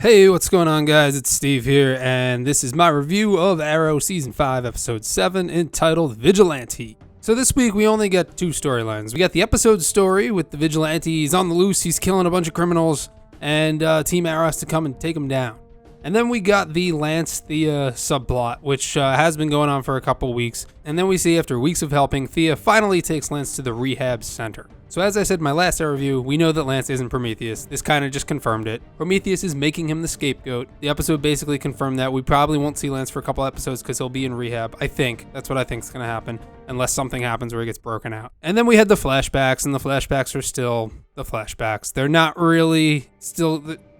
Hey, what's going on, guys? It's Steve here, and this is my review of Arrow Season 5, Episode 7, entitled Vigilante. So this week, we only get two storylines. We got the episode story with the Vigilante. He's on the loose, he's killing a bunch of criminals, and Team Arrow has to come and take him down. And then we got the Lance Thea subplot, which has been going on for a couple weeks. And then we see after weeks of helping, Thea finally takes Lance to the rehab center. So as I said in my last review, we know that Lance isn't Prometheus. This kind of just confirmed it. Prometheus is making him the scapegoat. The episode basically confirmed that. We probably won't see Lance for a couple episodes because he'll be in rehab. I think. That's what I think is going to happen. Unless something happens where he gets broken out. And then we had the flashbacks, and the flashbacks are still the flashbacks. They're not really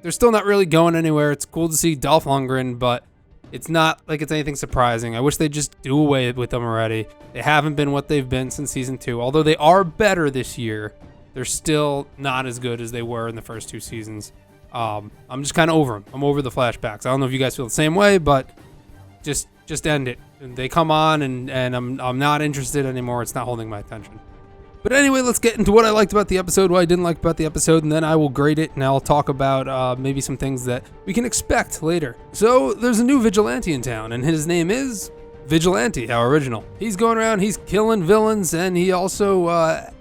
They're still not really going anywhere. It's cool to see Dolph Lundgren, but it's not like it's anything surprising. I wish they'd just do away with them already. They haven't been what they've been since season 2. Although they are better this year, they're still not as good as they were in the first two seasons. I'm just kind of over them. I'm over the flashbacks. I don't know if you guys feel the same way, but just end it. They come on, and I'm not interested anymore. It's not holding my attention. But anyway, let's get into what I liked about the episode, what I didn't like about the episode, and then I will grade it, and I'll talk about maybe some things that we can expect later. So, there's a new Vigilante in town, and his name is Vigilante, how original. He's going around, he's killing villains, and he also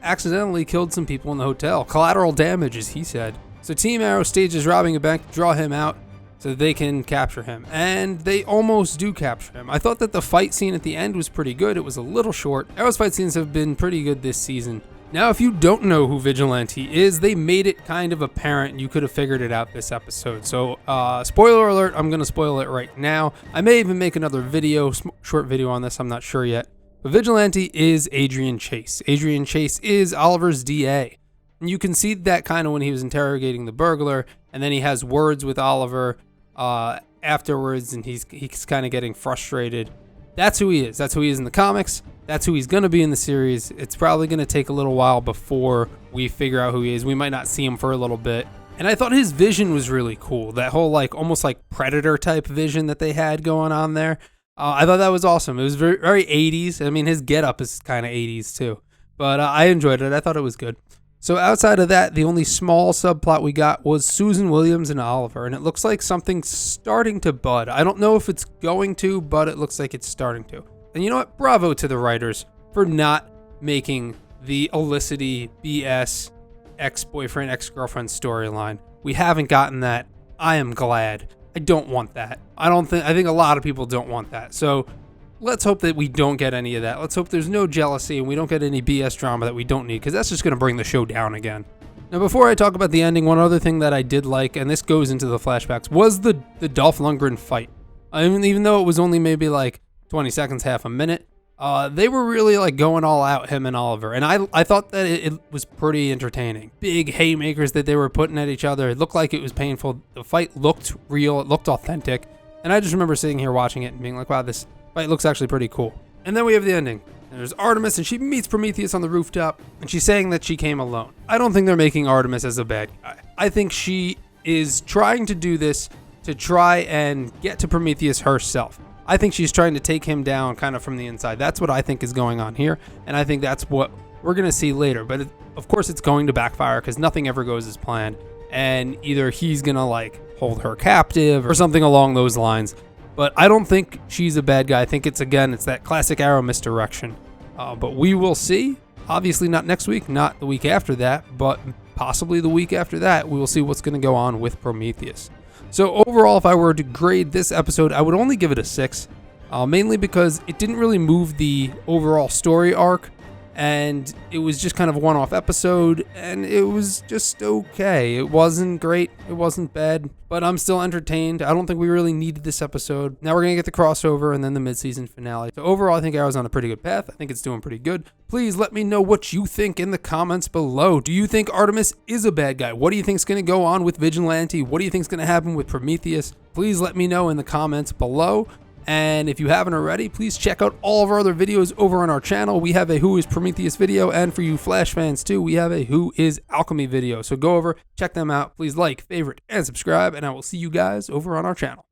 accidentally killed some people in the hotel. Collateral damage, as he said. So Team Arrow stages robbing a bank to draw him out so that they can capture him. And they almost do capture him. I thought that the fight scene at the end was pretty good. It was a little short. Arrow's fight scenes have been pretty good this season. Now, if you don't know who Vigilante is, they made it kind of apparent. You could have figured it out this episode. So, spoiler alert, I'm going to spoil it right now. I may even make another video, short video on this, I'm not sure yet. But Vigilante is Adrian Chase. Adrian Chase is Oliver's DA. And you can see that kind of when he was interrogating the burglar, and then he has words with Oliver afterwards, and he's kind of getting frustrated. That's who he is. That's who he is in the comics. That's who he's going to be in the series. It's probably going to take a little while before we figure out who he is. We might not see him for a little bit. And I thought his vision was really cool. That whole almost like Predator type vision that they had going on there. I thought that was awesome. It was very, very 80s. I mean, his getup is kind of 80s too. But I enjoyed it. I thought it was good. So outside of that, the only small subplot we got was Susan Williams and Oliver, and it looks like something's starting to bud. I don't know if it's going to, but it looks like it's starting to. And you know what? Bravo to the writers for not making the Olicity BS ex-boyfriend, ex-girlfriend storyline. We haven't gotten that. I am glad. I don't want that. I think a lot of people don't want that. So let's hope that we don't get any of that. Let's hope there's no jealousy and we don't get any BS drama that we don't need, because that's just going to bring the show down again. Now, before I talk about the ending, one other thing that I did like, and this goes into the flashbacks, was the Dolph Lundgren fight. I mean, even though it was only maybe 20 seconds, half a minute, they were really going all out, him and Oliver. And I thought that it was pretty entertaining. Big haymakers that they were putting at each other. It looked like it was painful. The fight looked real. It looked authentic. And I just remember sitting here watching it and being like, wow, this fight looks actually pretty cool. And then we have the ending. There's Artemis, and she meets Prometheus on the rooftop, and she's saying that she came alone. I don't think they're making Artemis as a bad guy. I think she is trying to do this to try and get to Prometheus herself. I think she's trying to take him down kind of from the inside. That's what I think is going on here, and I think that's what we're going to see later. But of course, it's going to backfire because nothing ever goes as planned, and either he's going to hold her captive or something along those lines. But I don't think she's a bad guy. I think it's that classic Arrow misdirection. But we will see. Obviously not next week, not the week after that, but possibly the week after that, we will see what's going to go on with Prometheus. So overall, if I were to grade this episode, I would only give it a 6, mainly because it didn't really move the overall story arc, and it was just kind of a one-off episode, and it was just okay. It wasn't great, it wasn't bad, but I'm still entertained. I don't think we really needed this episode. Now we're going to get the crossover and then the mid-season finale. So overall, I think Arrow's on a pretty good path. I think it's doing pretty good. Please let me know what you think in the comments below. Do you think Artemis is a bad guy? What do you think is going to go on with Vigilante? What do you think is going to happen with Prometheus? Please let me know in the comments below. And if you haven't already, please check out all of our other videos over on our channel. We have a Who is Prometheus video, and for you Flash fans too, we have a Who is Alchemy video. So go over, check them out. Please like, favorite, and subscribe, and I will see you guys over on our channel.